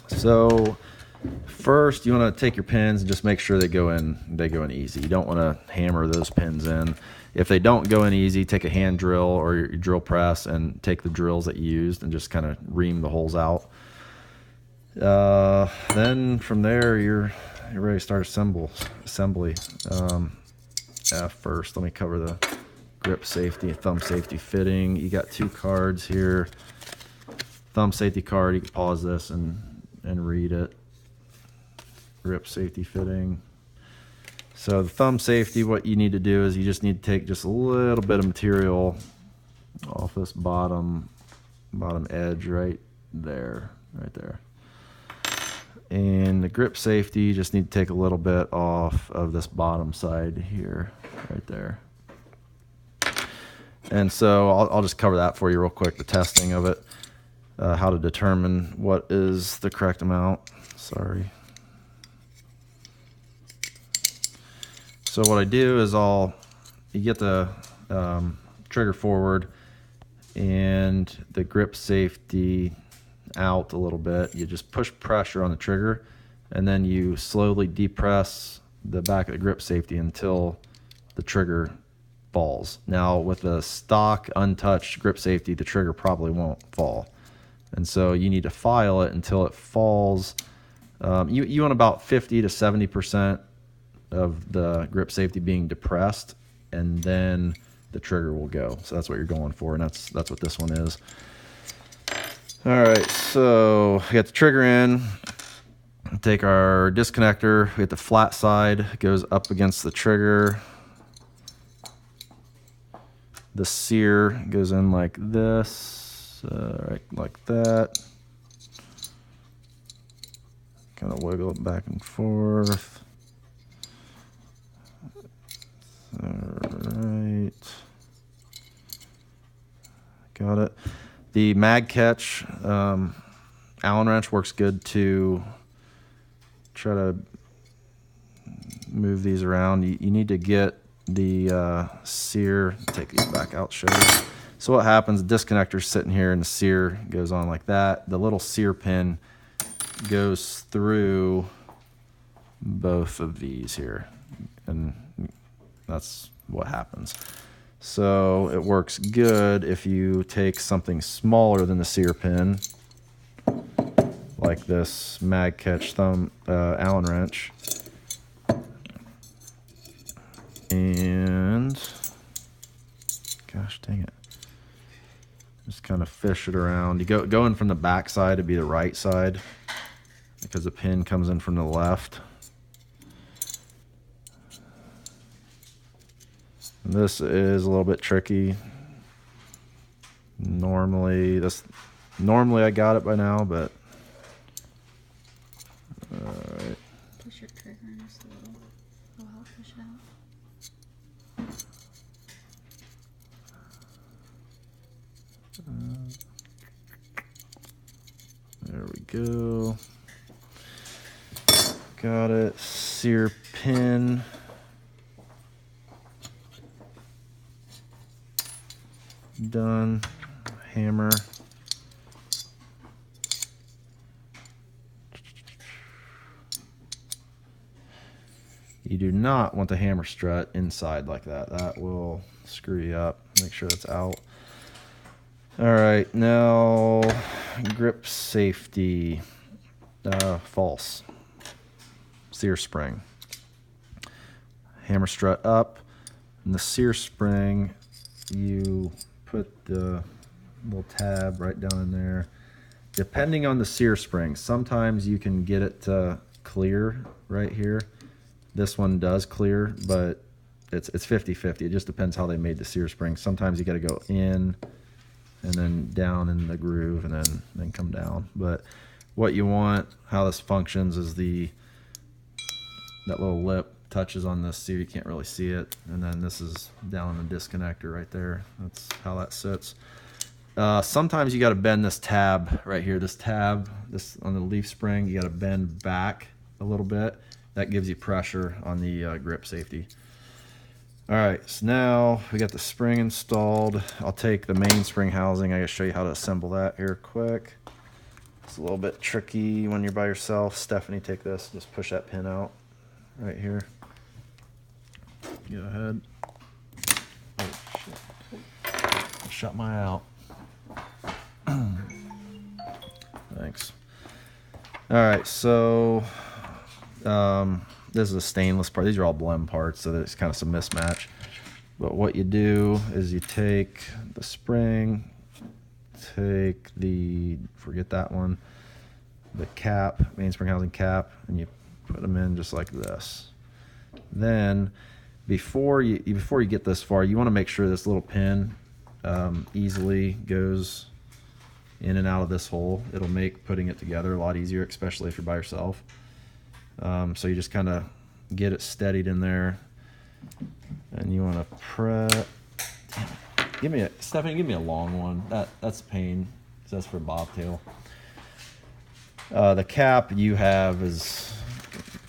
So first you want to take your pins and just make sure they go in easy. You don't want to hammer those pins in. If they don't go in easy, take a hand drill or your drill press and take the drills that you used and just kind of ream the holes out. Then from there you're ready to start assembly. First let me cover the grip safety and thumb safety fitting. You got 2 cards here. Thumb safety card, you can pause this and read it. Grip safety fitting. So the thumb safety, what you need to do is you just need to take just a little bit of material off this bottom edge right there. And the grip safety, you just need to take a little bit off of this bottom side here, right there. And so I'll just cover that for you real quick, the testing of it, how to determine what is the correct amount. Sorry. So what I do is you get the trigger forward and the grip safety out a little bit. You just push pressure on the trigger and then you slowly depress the back of the grip safety until the trigger falls. Now with a stock untouched grip safety, the trigger probably won't fall. And so you need to file it until it falls. You want about 50 to 70% of the grip safety being depressed, and then the trigger will go. So that's what you're going for, and that's what this one is. All right, so we got the trigger in. Take our disconnector. We get the flat side, it goes up against the trigger. The sear goes in like this, right like that. Kind of wiggle it back and forth. All right, got it. The mag catch Allen wrench works good to try to move these around. You need to get the sear, take these back out, show you. So what happens, the disconnector's sitting here and the sear goes on like that. The little sear pin goes through both of these here, and that's what happens. So it works good if you take something smaller than the sear pin, like this mag catch Allen wrench, and gosh dang it, just kind of fish it around. You go in from the back side to be the right side because the pin comes in from the left. This is a little bit tricky. Normally I got it by now, but all right. Push your trigger in just a little. It'll help push it out. There we go. Got it. Sear pin. Done. Hammer. You do not want the hammer strut inside like that. That will screw you up. Make sure that's out. All right, now grip safety. False. Sear spring. Hammer strut up. And the sear spring, you put the little tab right down in there. Depending on the sear spring, sometimes you can get it to clear right here. This one does clear, but it's 50-50. It just depends how they made the sear spring. Sometimes you got to go in and then down in the groove and then come down. But what you want, how this functions, is that little lip touches on this sear. You can't really see it, and then this is down in the disconnector right there. That's how that sits. Sometimes you got to bend this tab right here. This tab, this on the leaf spring, you got to bend back a little bit. That gives you pressure on the grip safety. All right, so now we got the spring installed. I'll take the main spring housing. I gotta show you how to assemble that here quick. It's a little bit tricky when you're by yourself. Stephanie, take this. Just push that pin out right here. Go ahead. Oh, shit. Shut my out. Thanks. All right, so this is a stainless part. These are all blend parts, so there's kind of some mismatch. But what you do is you take the spring, take the, forget that one, the cap, mainspring housing cap, and you put them in just like this. Then before you get this far, you want to make sure this little pin easily goes in and out of this hole. It'll make putting it together a lot easier, especially if you're by yourself. So you just kind of get it steadied in there, and you want to press. Stephanie, give me a long one. That's a pain, 'cause that's for bobtail. The cap you have is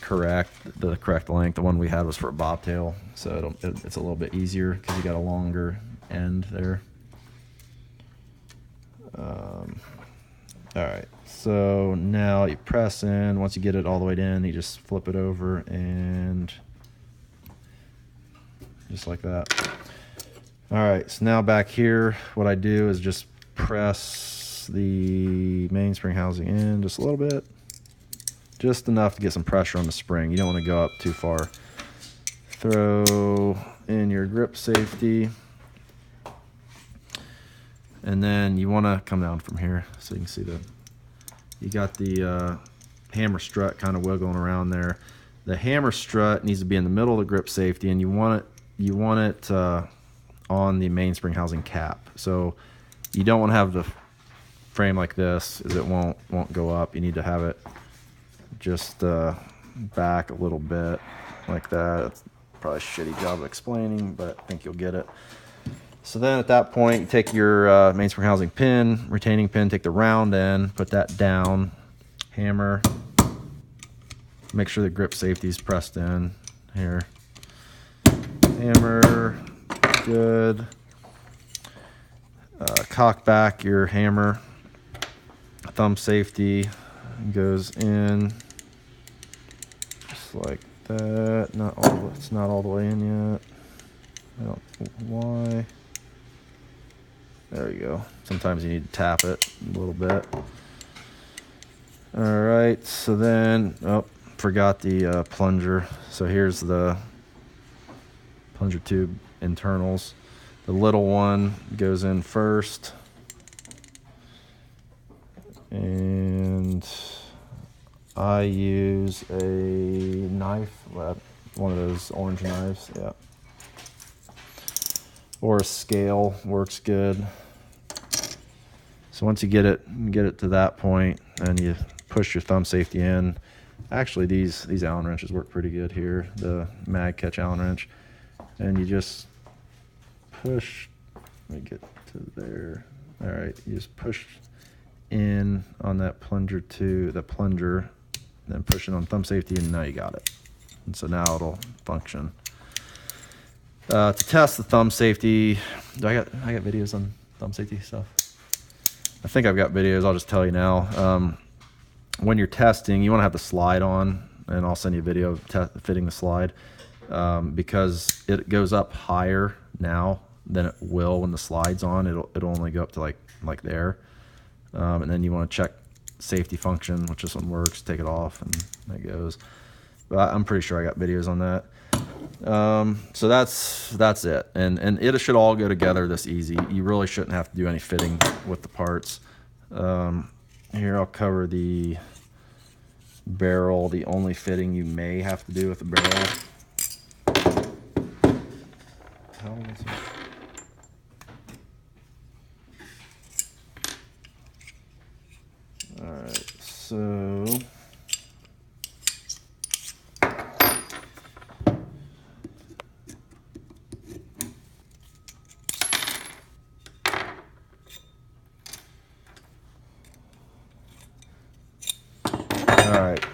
correct, the correct length. The one we had was for a bobtail, so it's a little bit easier because you got a longer end there. All right, so now you press in. Once you get it all the way in, you just flip it over and just like that. All right, so now back here, what I do is just press the mainspring housing in just a little bit, just enough to get some pressure on the spring. You don't want to go up too far. Throw in your grip safety, and then you want to come down from here so you can see you got the hammer strut kind of wiggling around there. The hammer strut needs to be in the middle of the grip safety, and you want it on the mainspring housing cap. So you don't want to have the frame like this, as it won't go up. You need to have it just back a little bit like that. It's probably a shitty job of explaining, but I think you'll get it. So then at that point, you take your mainspring housing pin, retaining pin, take the round end, put that down, hammer, make sure the grip safety is pressed in here. Hammer, good. Cock back your hammer. Thumb safety goes in just like that. It's not all the way in yet. I don't know why. There you go. Sometimes you need to tap it a little bit. All right, so then, forgot the plunger. So here's the plunger tube internals. The little one goes in first. And I use a knife, one of those orange knives, yeah. Or a scale works good. So once you get it to that point, and you push your thumb safety in. Actually, these Allen wrenches work pretty good here, the mag catch Allen wrench. And you just push. Let me get to there. All right, you just push in on that plunger then push it on thumb safety, and now you got it. And so now it'll function. To test the thumb safety, I got videos on thumb safety stuff? I think I've got videos. I'll just tell you now. When you're testing, you want to have the slide on, and I'll send you a video of fitting the slide, because it goes up higher now than it will when the slide's on. It'll only go up to like there, and then you want to check safety function, which this one works. Take it off, and that goes. But I'm pretty sure I got videos on that. So that's it, and it should all go together this easy. You really shouldn't have to do any fitting with the parts. Here, I'll cover the barrel. The only fitting you may have to do with the barrel. How is it? All right, so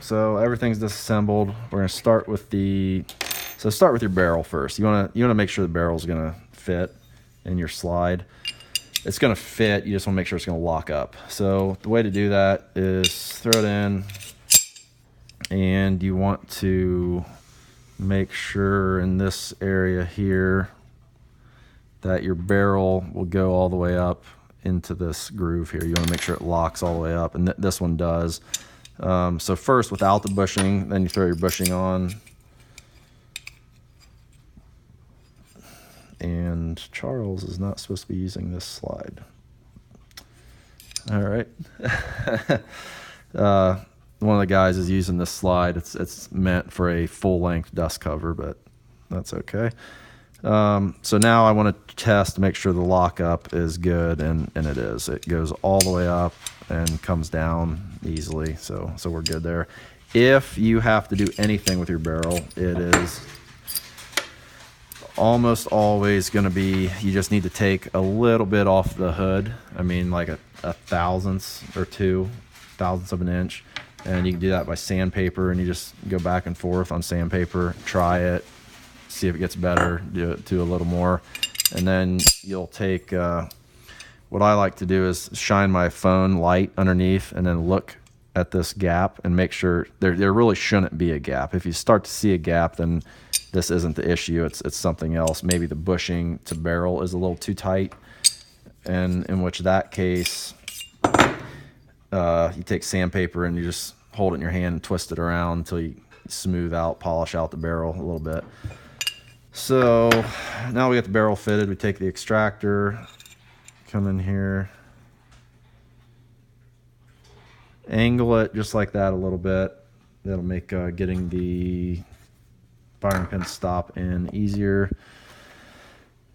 so everything's disassembled. We're gonna start with start with your barrel first. You wanna make sure the barrel's gonna fit in your slide. it's going to fit. You just want to make sure it's going to lock up. So the way to do that is throw it in, and you want to make sure in this area here that your barrel will go all the way up into this groove here. You want to make sure it locks all the way up, and this one does. So first without the bushing, then you throw your bushing on. And Charles is not supposed to be using this slide. All right. One of the guys is using this slide. It's meant for a full-length dust cover, but that's okay. So now I want to test to make sure the lockup is good, and it is. It goes all the way up and comes down easily, so we're good there. If you have to do anything with your barrel, it is almost always going to be, you just need to take a little bit off the hood. I mean, like a thousandth or 2 thousandths of an inch, and you can do that by sandpaper, and you just go back and forth on sandpaper, try it, see if it gets better, do it to a little more, and then you'll take what I like to do is shine my phone light underneath and then look at this gap and make sure there really shouldn't be a gap. If you start to see a gap, then this isn't the issue. It's something else. Maybe the bushing to barrel is a little too tight, and in which that case, you take sandpaper and you just hold it in your hand and twist it around until you smooth out, polish out the barrel a little bit. So now we got the barrel fitted. We take the extractor, come in here, angle it just like that a little bit. That'll make getting the firing pin stop in easier.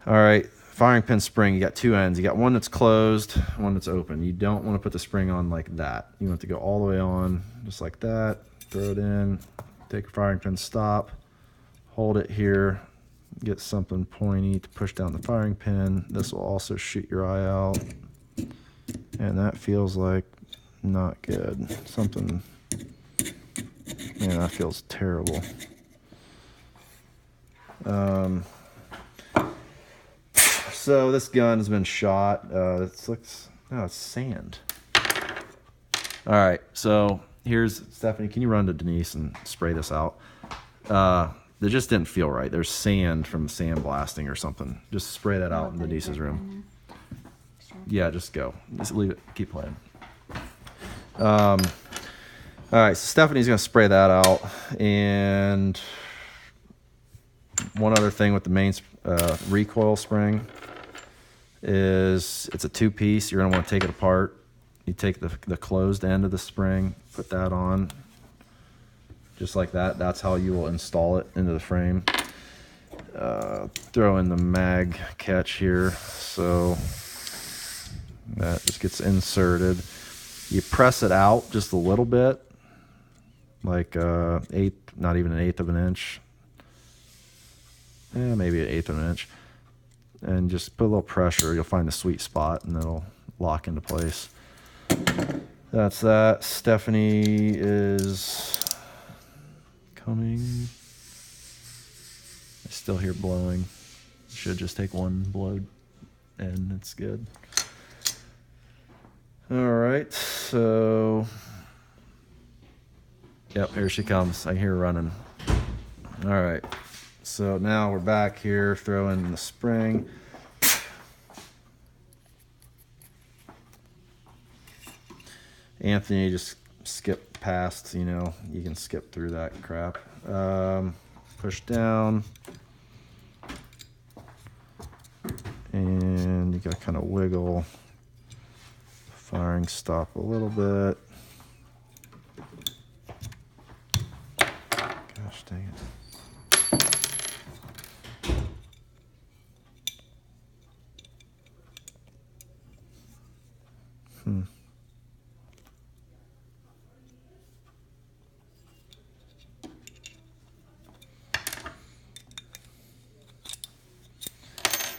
All right, firing pin spring, you got 2 ends. You got one that's closed, one that's open. You don't want to put the spring on like that. You want it to go all the way on, just like that. Throw it in, take your firing pin stop, hold it here, get something pointy to push down the firing pin. This will also shoot your eye out, and that feels like not good. Something, man, that feels terrible. So this gun has been shot. It looks, oh, it's sand. All right, so here's Stephanie. Can you run to Denise and spray this out? It just didn't feel right. There's sand from sandblasting or something. Just spray that out in Denise's room. Yeah, just go. Just leave it. Keep playing. All right, so Stephanie's gonna spray that out. And one other thing with the main recoil spring is it's a 2-piece. You're gonna want to take it apart. You take the closed end of the spring, put that on, just like that. That's how you will install it into the frame. Throw in the mag catch here, so that just gets inserted. You press it out just a little bit, like eighth, not even an eighth of an inch. Yeah, maybe an eighth of an inch. And just put a little pressure. You'll find the sweet spot, and it'll lock into place. That's that. Stephanie is coming. I still hear blowing. Should just take one blow, and it's good. All right, so yep, here she comes. I hear her running. All right, so now we're back here, throw in the spring. Anthony, just skip past, you know, you can skip through that crap. Push down. And you gotta kind of wiggle firing stop a little bit. Gosh dang it.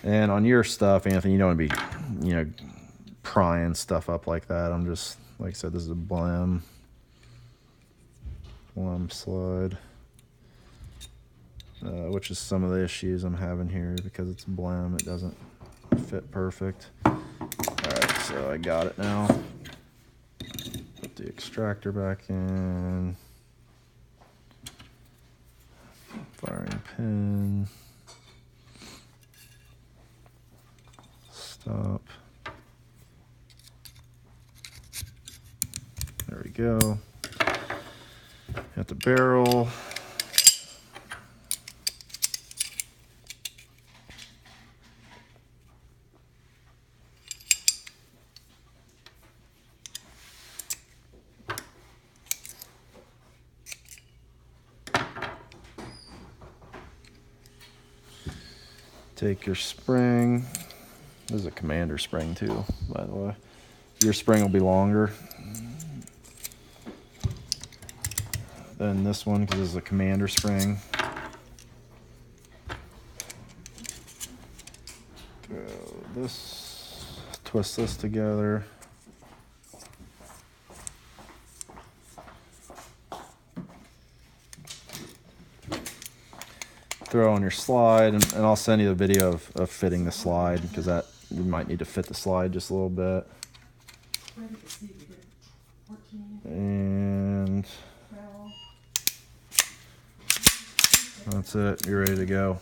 And on your stuff, Anthony, you don't want to be, you know, prying stuff up like that. I'm just, like I said, this is a blem slide, which is some of the issues I'm having here because it's blem. It doesn't fit perfect. Alright, so I got it now. Put the extractor back in. Firing pin. Stop. There we go. Got the barrel. Take your spring. This is a commander spring too, by the way. Your spring will be longer than this one because this is a commander spring. Go this, twist this together. Throw on your slide, and I'll send you the video of fitting the slide because that you might need to fit the slide just a little bit. And that's it. You're ready to go.